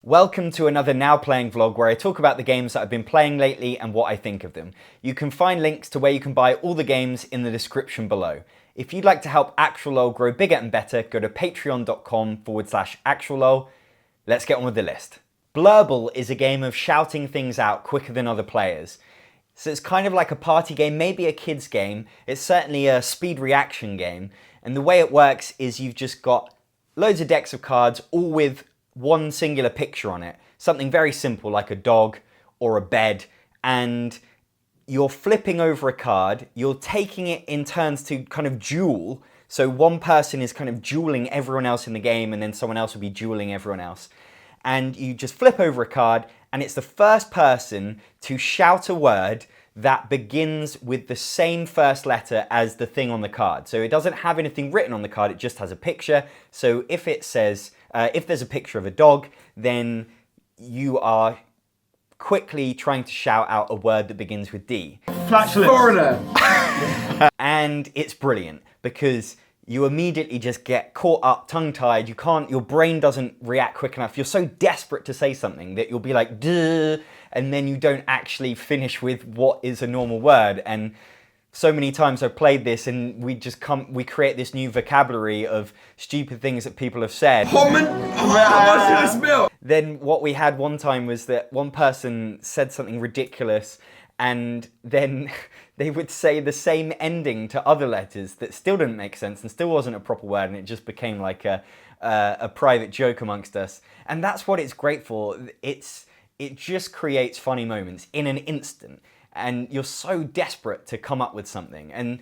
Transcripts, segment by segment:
Welcome to another Now Playing vlog where I talk about the games that I've been playing lately and what I think of them. You can find links to where you can buy all the games in the description below. If you'd like to help ActualLol grow bigger and better, go to patreon.com/ActualLol. Let's get on with the list. Blurble is a game of shouting things out quicker than other players. So it's kind of like a party game, maybe a kid's game. It's certainly a speed reaction game. And the way it works is you've just got loads of decks of cards, all with one singular picture on it. Something very simple like a dog or a bed. And you're flipping over a card. You're taking it in turns to kind of duel. So one person is kind of dueling everyone else in the game, and then someone else will be dueling everyone else. And you just flip over a card, and it's the first person to shout a word that begins with the same first letter as the thing on the card. So it doesn't have anything written on the card, it just has a picture. So if it says, if there's a picture of a dog, then you are quickly trying to shout out a word that begins with D. Flatulence. Foreigner. And it's brilliant because you immediately just get caught up, tongue-tied. Your brain doesn't react quick enough. You're so desperate to say something that you'll be like, duh, and then you don't actually finish with what is a normal word. And so many times I've played this and we create this new vocabulary of stupid things that people have said. Hoffmann? Then what we had one time was that one person said something ridiculous, and then they would say the same ending to other letters that still didn't make sense and still wasn't a proper word, and it just became like a private joke amongst us. And that's what it's great for. It just creates funny moments in an instant. And you're so desperate to come up with something. And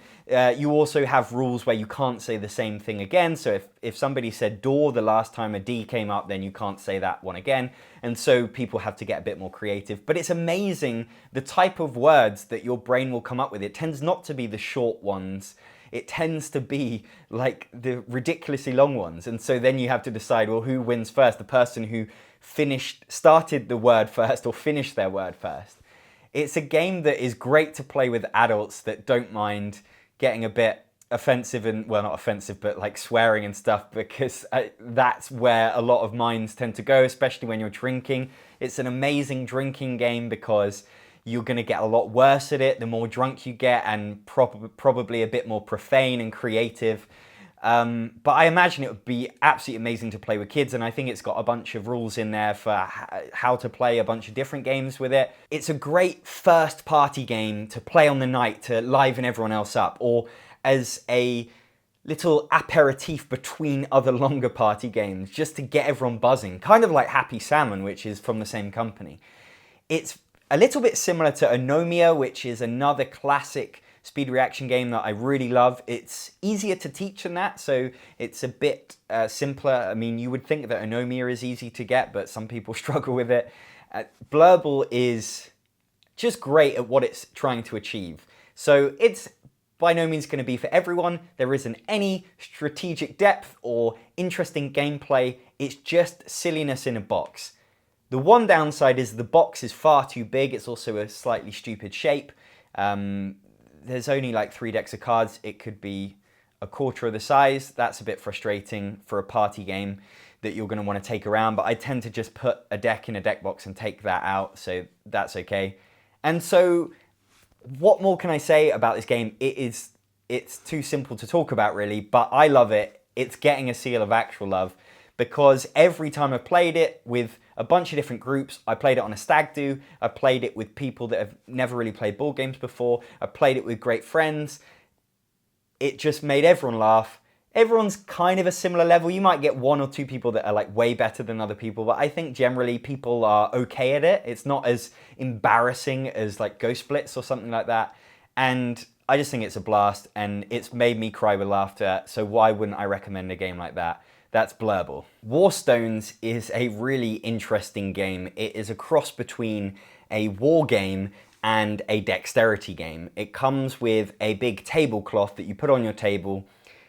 you also have rules where you can't say the same thing again. So if somebody said door the last time a D came up, then you can't say that one again. And so people have to get a bit more creative. But it's amazing the type of words that your brain will come up with. It tends not to be the short ones. It tends to be like the ridiculously long ones. And so then you have to decide, well, who wins first? The person who started the word first or finished their word first. It's a game that is great to play with adults that don't mind getting a bit offensive and, well, not offensive, but like swearing and stuff, because that's where a lot of minds tend to go, especially when you're drinking. It's an amazing drinking game because you're going to get a lot worse at it the more drunk you get, and probably a bit more profane and creative. But I imagine it would be absolutely amazing to play with kids, and I think it's got a bunch of rules in there for how to play a bunch of different games with it. It's a great first party game to play on the night to liven everyone else up, or as a little aperitif between other longer party games, just to get everyone buzzing, kind of like Happy Salmon, which is from the same company. It's a little bit similar to Anomia, which is another classic speed reaction game that I really love. It's easier to teach than that, so it's a bit simpler. I mean, you would think that Anomia is easy to get, but some people struggle with it. Blurble is just great at what it's trying to achieve. So it's by no means going to be for everyone. There isn't any strategic depth or interesting gameplay. It's just silliness in a box. The one downside is the box is far too big. It's also a slightly stupid shape. There's only like 3 decks of cards. It could be a quarter of the size. That's a bit frustrating for a party game that you're going to want to take around, but I tend to just put a deck in a deck box and take that out, so that's okay. And so what more can I say about this game? It's too simple to talk about really, but I love it. It's getting a seal of actual love because every time I've played it with a bunch of different groups, I played it on a stag do, I played it with people that have never really played board games before, I played it with great friends, it just made everyone laugh. Everyone's kind of a similar level. You might get 1 or 2 people that are like way better than other people, but I think generally people are okay at it. It's not as embarrassing as like Ghost Splits or something like that. And I just think it's a blast, and it's made me cry with laughter, so why wouldn't I recommend a game like that? That's Blurble. Warstones is a really interesting game. It is a cross between a war game and a dexterity game. It comes with a big tablecloth that you put on your table.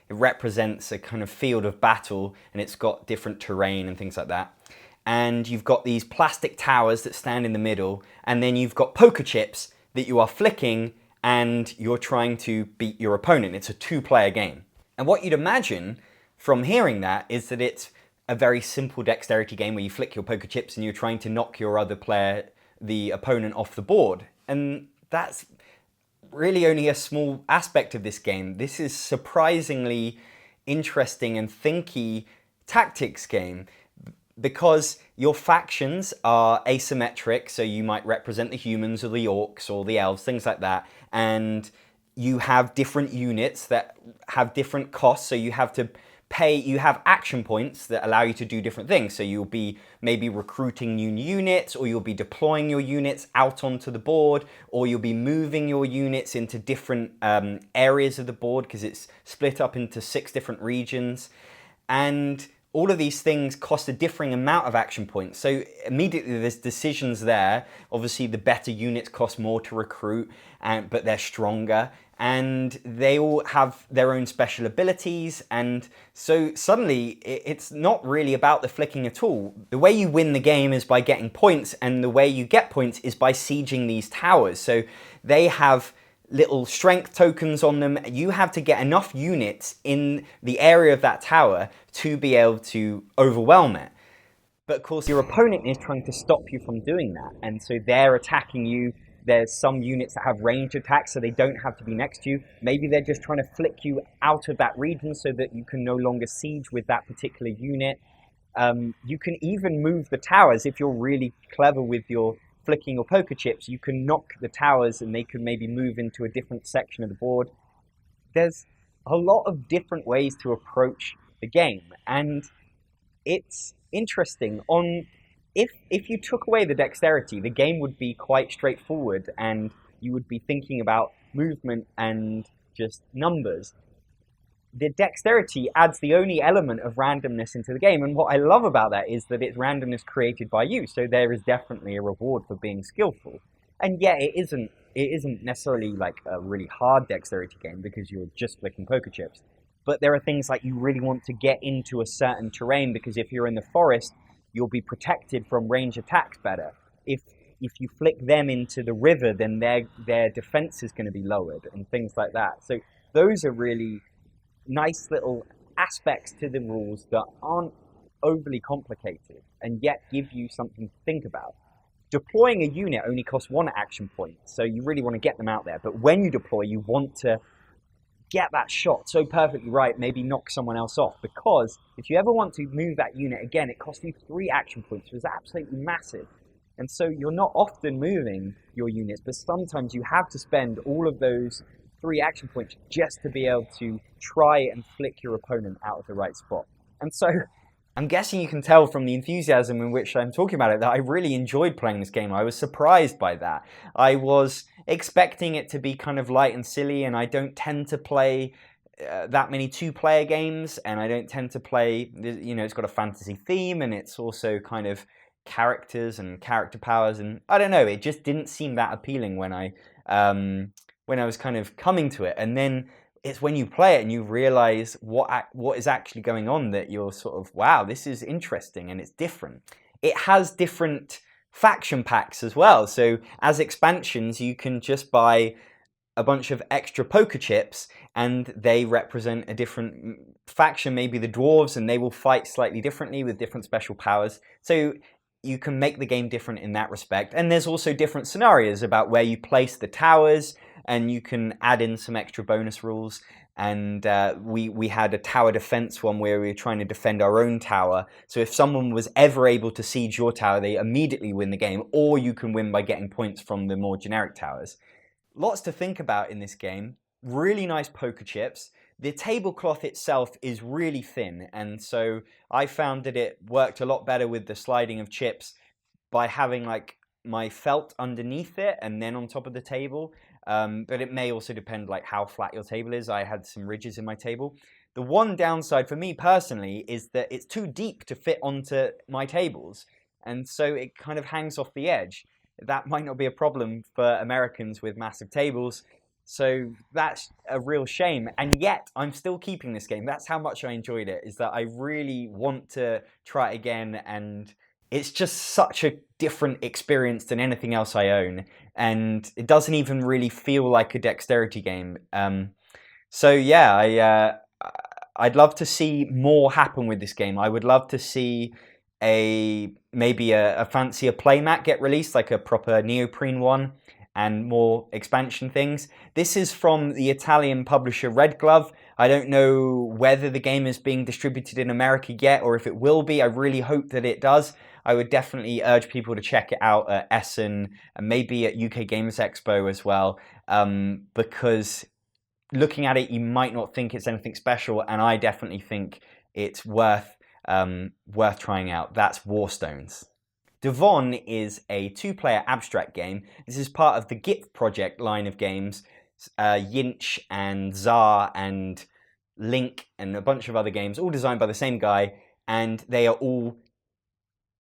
It represents a kind of field of battle, and it's got different terrain and things like that. And you've got these plastic towers that stand in the middle, and then you've got poker chips that you are flicking, and you're trying to beat your opponent. It's a 2-player game. And what you'd imagine from hearing that is that it's a very simple dexterity game where you flick your poker chips and you're trying to knock your other player, the opponent, off the board. And that's really only a small aspect of this game. This is surprisingly interesting and thinky tactics game because your factions are asymmetric, so you might represent the humans or the orcs or the elves, things like that, and you have different units that have different costs, so you have to pay, you have action points that allow you to do different things. So you'll be maybe recruiting new units, or you'll be deploying your units out onto the board, or you'll be moving your units into different areas of the board because it's split up into 6 different regions. And all of these things cost a differing amount of action points. So immediately there's decisions there. Obviously the better units cost more to recruit, but they're stronger. And they all have their own special abilities, and so suddenly it's not really about the flicking at all. The way you win the game is by getting points, and the way you get points is by sieging these towers. So they have little strength tokens on them. You have to get enough units in the area of that tower to be able to overwhelm it. But of course your opponent is trying to stop you from doing that, and so they're attacking you. There's some units that have ranged attacks, so they don't have to be next to you. Maybe they're just trying to flick you out of that region so that you can no longer siege with that particular unit. You can even move the towers if you're really clever with your flicking or poker chips. You can knock the towers and they can maybe move into a different section of the board. There's a lot of different ways to approach the game, and it's interesting. If you took away the dexterity, the game would be quite straightforward and you would be thinking about movement and just numbers. The dexterity adds the only element of randomness into the game, and what I love about that is that it's randomness created by you, so there is definitely a reward for being skillful. And yet it isn't necessarily like a really hard dexterity game because you're just flicking poker chips. But there are things like you really want to get into a certain terrain, because if you're in the forest, you'll be protected from range attacks better. If you flick them into the river, then their defense is going to be lowered and things like that. So those are really nice little aspects to the rules that aren't overly complicated and yet give you something to think about. Deploying a unit only costs 1 action point, so you really want to get them out there. But when you deploy, you want to get that shot so perfectly right, maybe knock someone else off, because if you ever want to move that unit again, it costs you 3 action points, which is absolutely massive. And so you're not often moving your units, but sometimes you have to spend all of those 3 action points just to be able to try and flick your opponent out of the right spot. And so I'm guessing you can tell from the enthusiasm in which I'm talking about it that I really enjoyed playing this game. I was surprised by that. I was expecting it to be kind of light and silly, and I don't tend to play that many 2-player games, and I don't tend to play, you know, it's got a fantasy theme, and it's also kind of characters and character powers, and I don't know, it just didn't seem that appealing when I was kind of coming to it. And then it's when you play it and you realize what is actually going on that you're sort of, wow, this is interesting and it's different. It has different faction packs as well. So as expansions, you can just buy a bunch of extra poker chips and they represent a different faction, maybe the dwarves, and they will fight slightly differently with different special powers. So you can make the game different in that respect. And there's also different scenarios about where you place the towers, and you can add in some extra bonus rules. And we had a tower defense one where we were trying to defend our own tower. So if someone was ever able to siege your tower, they immediately win the game, or you can win by getting points from the more generic towers. Lots to think about in this game. Really nice poker chips. The tablecloth itself is really thin, and so I found that it worked a lot better with the sliding of chips by having like my felt underneath it and then on top of the table. But it may also depend like how flat your table is. I had some ridges in my table. The one downside for me personally is that it's too deep to fit onto my tables, and so it kind of hangs off the edge. That might not be a problem for Americans with massive tables, so that's a real shame. And yet I'm still keeping this game. That's how much I enjoyed it, is that I really want to try it again, and it's just such a different experience than anything else I own, and it doesn't even really feel like a dexterity game. So yeah, I'd love to see more happen with this game. I would love to see maybe a fancier playmat get released, like a proper neoprene one, and more expansion things. This is from the Italian publisher Red Glove. I don't know whether the game is being distributed in America yet, or if it will be. I really hope that it does. I would definitely urge people to check it out at Essen and maybe at UK Gamers Expo as well, because looking at it, you might not think it's anything special, and I definitely think it's worth trying out. That's Warstones. DVONN is a 2-player abstract game. This is part of the GIP project line of games. Yinch and Tsar and Link and a bunch of other games, all designed by the same guy, and they are all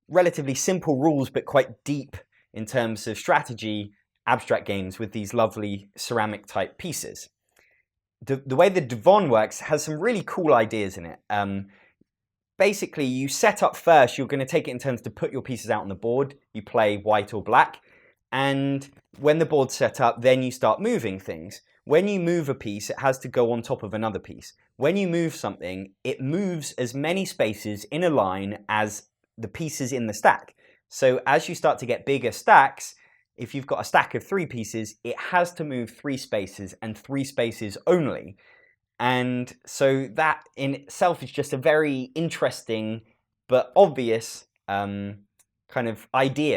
relatively simple rules but quite deep in terms of strategy abstract games with these lovely ceramic type pieces. The way the DVONN works has some really cool ideas in it. Basically, you set up first, you're going to take it in turns to put your pieces out on the board. You play white or black, and when the board's set up, then you start moving things. When you move a piece, it has to go on top of another piece. When you move something, it moves as many spaces in a line as the pieces in the stack. So as you start to get bigger stacks, if you've got a stack of 3 pieces, it has to move 3 spaces and 3 spaces only. And so that in itself is just a very interesting but obvious kind of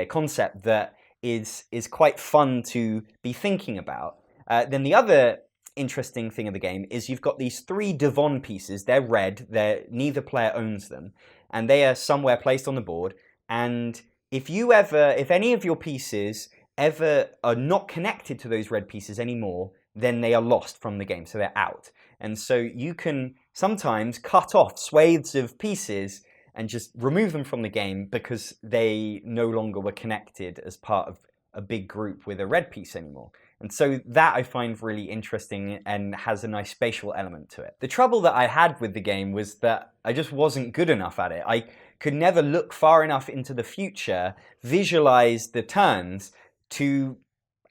concept that is quite fun to be thinking about. Then the other interesting thing of the game is you've got these 3 DVONN pieces. They're red, neither player owns them, and they are somewhere placed on the board. And if any of your pieces ever are not connected to those red pieces anymore, then they are lost from the game, so they're out. And so you can sometimes cut off swathes of pieces and just remove them from the game because they no longer were connected as part of a big group with a red piece anymore. And so that I find really interesting and has a nice spatial element to it. The trouble that I had with the game was that I just wasn't good enough at it. I could never look far enough into the future, visualize the turns, to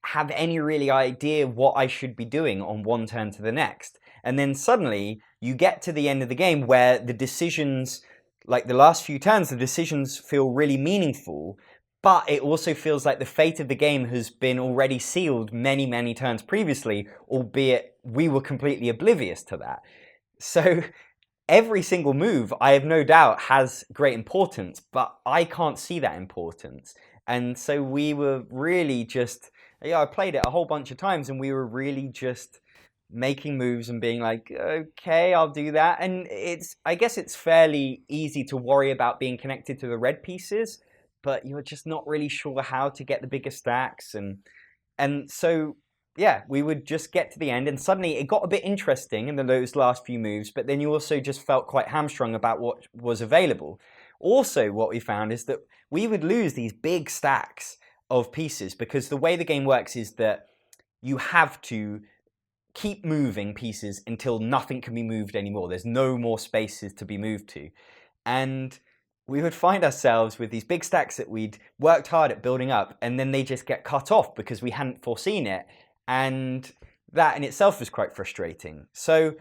have any really idea what I should be doing on one turn to the next. And then suddenly you get to the end of the game where the decisions, like the last few turns, the decisions feel really meaningful, but it also feels like the fate of the game has been already sealed many, many turns previously, albeit we were completely oblivious to that. So every single move, I have no doubt, has great importance, but I can't see that importance. And so we were really just, I played it a whole bunch of times and we were really just making moves and being like, okay, I'll do that. And I guess it's fairly easy to worry about being connected to the red pieces, but you're just not really sure how to get the bigger stacks. And so, yeah, we would just get to the end and suddenly it got a bit interesting in those last few moves, but then you also just felt quite hamstrung about what was available. Also, what we found is that we would lose these big stacks of pieces because the way the game works is that you have to keep moving pieces until nothing can be moved anymore. There's no more spaces to be moved to. And we would find ourselves with these big stacks that we'd worked hard at building up, and then they just get cut off because we hadn't foreseen it. And that in itself was quite frustrating. So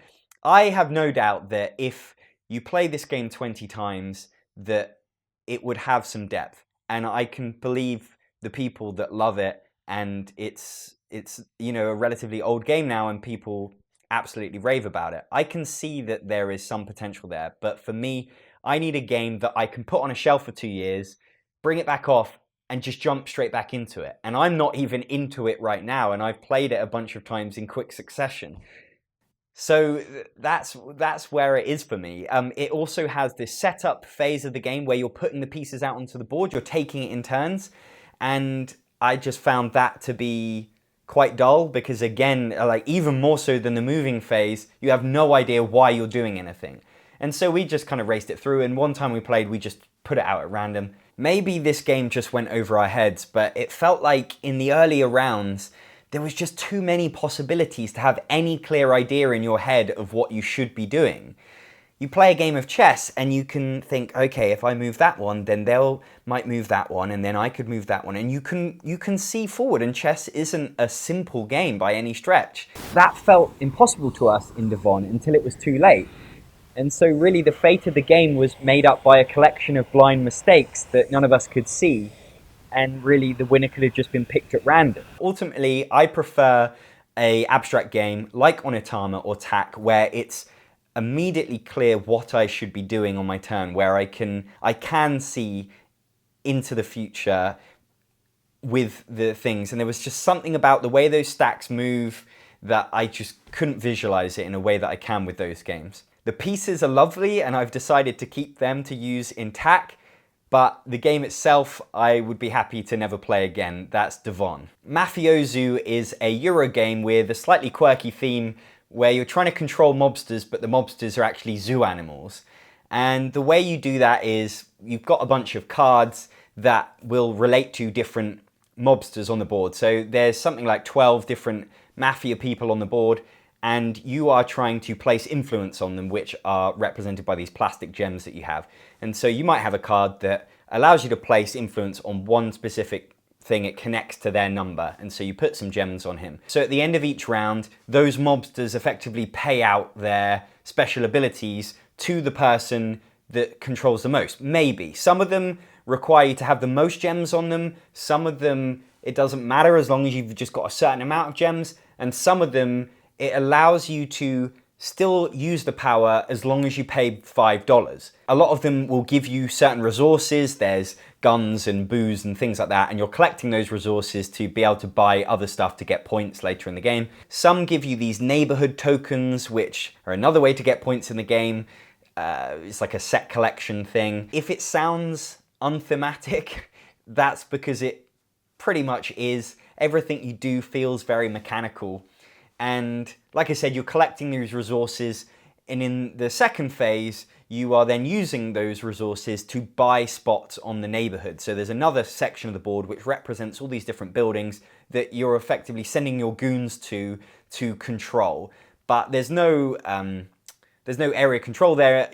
I have no doubt that if you play this game 20 times, that it would have some depth. And I can believe the people that love it, and it's a relatively old game now and people absolutely rave about it. I can see that there is some potential there, but for me, I need a game that I can put on a shelf for 2 years, bring it back off, and just jump straight back into it. And I'm not even into it right now, and I've played it a bunch of times in quick succession. So that's where it is for me. It also has this setup phase of the game where you're putting the pieces out onto the board, you're taking it in turns, and I just found that to be quite dull because, again, like even more so than the moving phase, you have no idea why you're doing anything. And so we just kind of raced it through, and one time we played, we just put it out at random. Maybe this game just went over our heads, but it felt like in the earlier rounds, there was just too many possibilities to have any clear idea in your head of what you should be doing. You play a game of chess and you can think, okay, if I move that one, then might move that one, and then I could move that one. And you can see forward, and chess isn't a simple game by any stretch. That felt impossible to us in DVONN until it was too late. And so really the fate of the game was made up by a collection of blind mistakes that none of us could see, and really the winner could have just been picked at random. Ultimately, I prefer a abstract game like Onitama or Tak, where it's immediately clear what I should be doing on my turn, where I can see into the future with the things. And there was just something about the way those stacks move that I just couldn't visualize it in a way that I can with those games. The pieces are lovely, and I've decided to keep them to use in Tak, but the game itself, I would be happy to never play again. That's DVONN. Mafiozoo is a Euro game with a slightly quirky theme where you're trying to control mobsters, but the mobsters are actually zoo animals. And the way you do that is you've got a bunch of cards that will relate to different mobsters on the board. So there's something like 12 different mafia people on the board, and you are trying to place influence on them, which are represented by these plastic gems that you have. And so you might have a card that allows you to place influence on one specific thing. It connects to their number, and so you put some gems on him. So at the end of each round, those mobsters effectively pay out their special abilities to the person that controls the most. Maybe. Some of them require you to have the most gems on them. Some of them, it doesn't matter as long as you've just got a certain amount of gems. And some of them, it allows you to still use the power as long as you pay $5. A lot of them will give you certain resources. There's guns and booze and things like that, and you're collecting those resources to be able to buy other stuff to get points later in the game. Some give you these neighborhood tokens, which are another way to get points in the game. It's like a set collection thing. If it sounds unthematic, that's because it pretty much is. Everything you do feels very mechanical. And like I said, you're collecting these resources, and in the second phase, you are then using those resources to buy spots on the neighborhood. So there's another section of the board which represents all these different buildings that you're effectively sending your goons to control. But there's no area control there.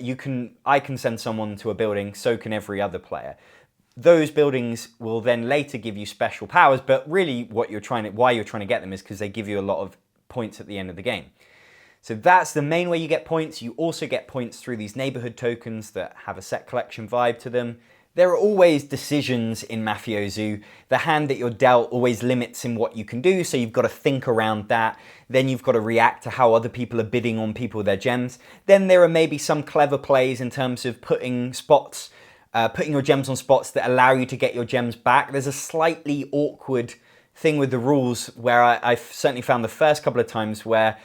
I can send someone to a building, so can every other player. Those buildings will then later give you special powers, but really why you're trying to get them is because they give you a lot of points at the end of the game. So that's the main way you get points. You also get points through these neighborhood tokens that have a set collection vibe to them. There are always decisions in Mafiozoo. The hand that you're dealt always limits in what you can do, so you've got to think around that. Then you've got to react to how other people are bidding on people with their gems. Then there are maybe some clever plays in terms of putting your gems on spots that allow you to get your gems back. There's a slightly awkward thing with the rules where I've certainly found the first couple of times where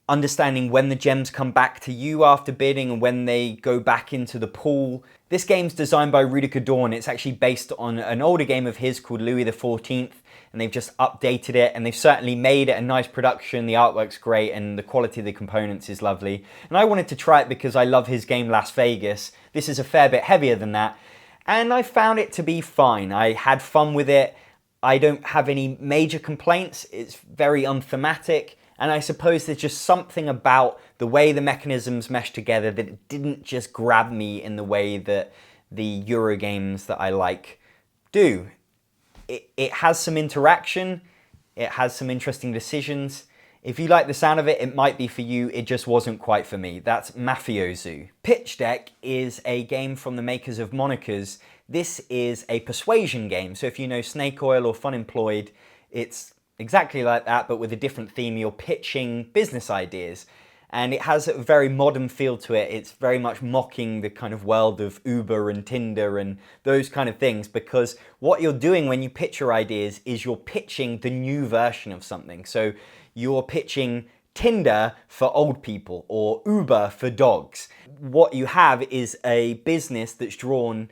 understanding when the gems come back to you after bidding and when they go back into the pool. This game's designed by Rudiger Dorn. It's actually based on an older game of his called Louis XIV, and they've just updated it, and they've certainly made it a nice production. The artwork's great, and the quality of the components is lovely. And I wanted to try it because I love his game Las Vegas. This is a fair bit heavier than that, and I found it to be fine. I had fun with it. I don't have any major complaints. It's very unthematic. And I suppose there's just something about the way the mechanisms mesh together that it didn't just grab me in the way that the Euro games that I like do. It has some interaction. It has some interesting decisions. If you like the sound of it, it might be for you. It just wasn't quite for me. That's Mafiozoo. Pitch Deck is a game from the makers of Monikers. This is a persuasion game. So if you know Snake Oil or Fun Employed, it's exactly like that, but with a different theme. You're pitching business ideas, and it has a very modern feel to it. It's very much mocking the kind of world of Uber and Tinder and those kind of things, because what you're doing when you pitch your ideas is you're pitching the new version of something. So you're pitching Tinder for old people or Uber for dogs. What you have is a business that's drawn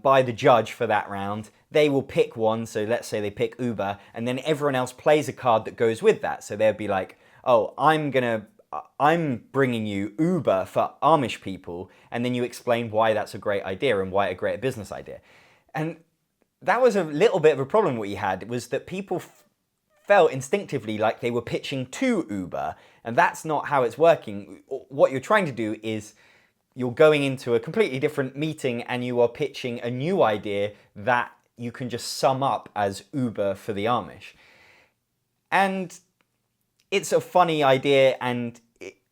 by the judge for that round. They will pick one, so let's say they pick Uber, and then everyone else plays a card that goes with that. So they'll be like, oh, I'm bringing you Uber for Amish people, and then you explain why that's a great idea and why a great business idea. And that was a little bit of a problem what you had, was that people felt instinctively like they were pitching to Uber, and that's not how it's working. What you're trying to do is you're going into a completely different meeting and you are pitching a new idea that you can just sum up as Uber for the Amish. And it's a funny idea, and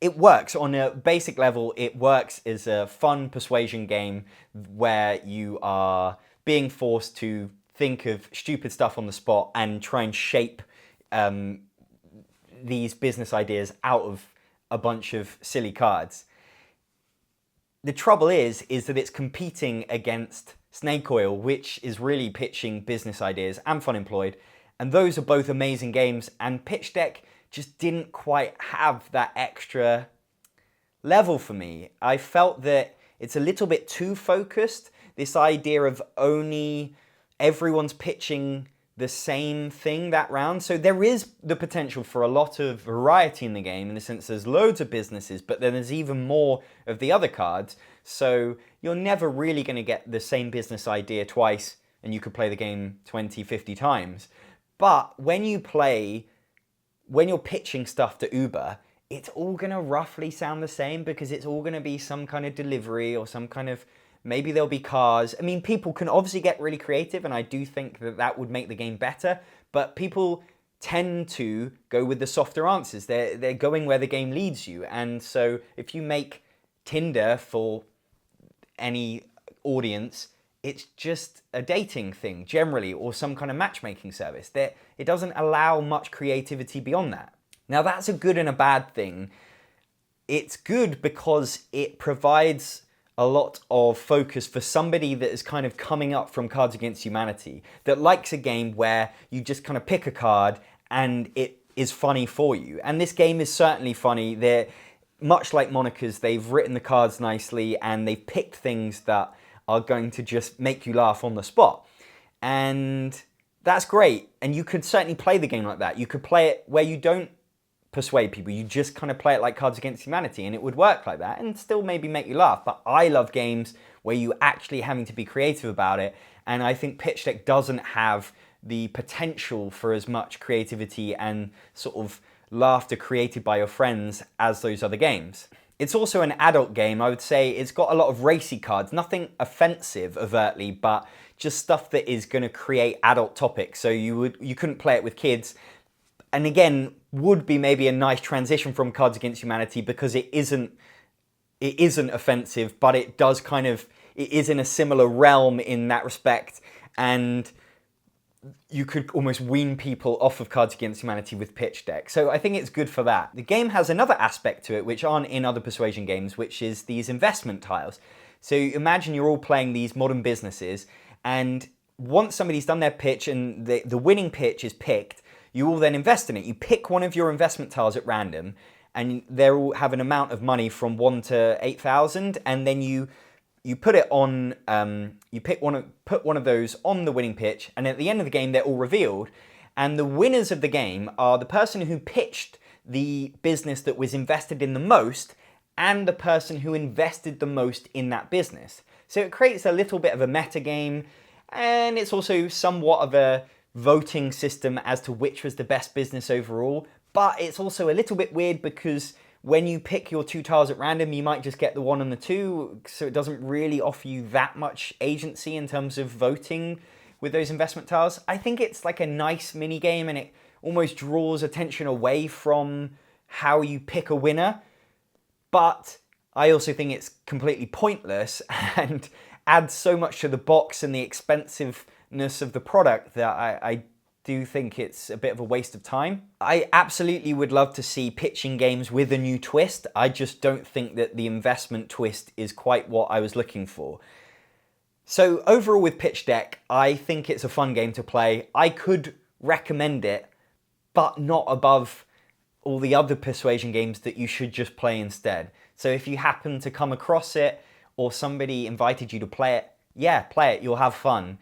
it works on a basic level. It works as a fun persuasion game where you are being forced to think of stupid stuff on the spot and try and shape these business ideas out of a bunch of silly cards. The trouble is that it's competing against Snake Oil, which is really pitching business ideas, and Fun Employed, and those are both amazing games, and Pitch Deck just didn't quite have that extra level for me. I felt that it's a little bit too focused, this idea of only everyone's pitching the same thing that round. So there is the potential for a lot of variety in the game, in the sense there's loads of businesses, but then there's even more of the other cards. So you're never really going to get the same business idea twice, and you could play the game 20, 50 times. But when you're pitching stuff to Uber, it's all going to roughly sound the same, because it's all going to be some kind of delivery or some kind of, maybe there'll be cars. I mean, people can obviously get really creative, and I do think that that would make the game better, but people tend to go with the softer answers. They're going where the game leads you. And so if you make Tinder for any audience, it's just a dating thing generally, or some kind of matchmaking service. It doesn't allow much creativity beyond that. Now, that's a good and a bad thing. It's good because it provides a lot of focus for somebody that is kind of coming up from Cards Against Humanity, that likes a game where you just kind of pick a card and it is funny for you. And this game is certainly funny. They're much like Monica's, they've written the cards nicely and they've picked things that are going to just make you laugh on the spot. And that's great. And you could certainly play the game like that. You could play it where you don't persuade people, you just kind of play it like Cards Against Humanity, and it would work like that and still maybe make you laugh. But I love games where you actually having to be creative about it, and I think Pitch Deck doesn't have the potential for as much creativity and sort of laughter created by your friends as those other games. It's also an adult game. I would say it's got a lot of racy cards, nothing offensive overtly, but just stuff that is going to create adult topics. So you couldn't play it with kids. And again, would be maybe a nice transition from Cards Against Humanity, because it isn't offensive, but it is in a similar realm in that respect, and you could almost wean people off of Cards Against Humanity with Pitch Deck. So I think it's good for that. The game has another aspect to it which aren't in other persuasion games, which is these investment tiles. So imagine you're all playing these modern businesses, and once somebody's done their pitch and the winning pitch is picked, you all then invest in it. You pick one of your investment tiles at random, and they all have an amount of money from 1 to 8,000, and then you put it on. Put one of those on the winning pitch, and at the end of the game, they're all revealed. And the winners of the game are the person who pitched the business that was invested in the most, and the person who invested the most in that business. So it creates a little bit of a meta game, and it's also somewhat of a voting system as to which was the best business overall. But it's also a little bit weird, because when you pick your 2 tiles at random, you might just get the 1 and the 2, so it doesn't really offer you that much agency in terms of voting with those investment tiles. I think it's like a nice mini game, and it almost draws attention away from how you pick a winner. But I also think it's completely pointless and adds so much to the box and the expensiveness of the product that I do think it's a bit of a waste of time. I absolutely would love to see pitching games with a new twist. I just don't think that the investment twist is quite what I was looking for. So overall with Pitch Deck, I think it's a fun game to play. I could recommend it, but not above all the other persuasion games that you should just play instead. So if you happen to come across it, or somebody invited you to play it, yeah, play it, you'll have fun.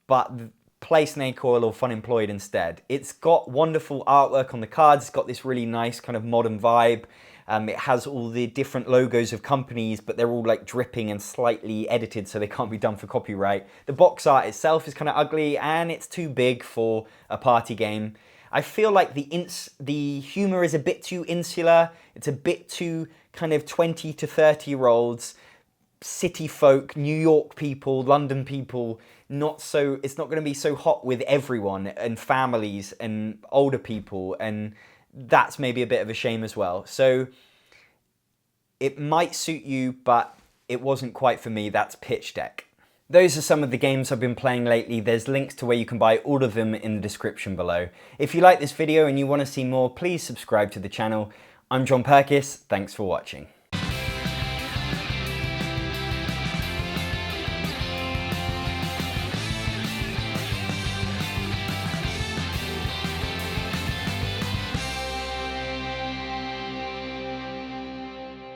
But play Snake Oil or Fun Employed instead. It's got wonderful artwork on the cards. It's got this really nice kind of modern vibe. It has all the different logos of companies, but they're all like dripping and slightly edited, so they can't be done for copyright. The box art itself is kind of ugly, and it's too big for a party game. I feel like the humor is a bit too insular. It's a bit too kind of 20 to 30-year-olds, city folk, New York people, London people. It's not going to be so hot with everyone and families and older people, and that's maybe a bit of a shame as well. So It might suit you, but it wasn't quite for me. That's Pitch Deck. Those are some of the games I've been playing lately. There's links to where you can buy all of them in the description below. If you like this video and you want to see more, please subscribe to the channel. I'm John Purkis, thanks for watching.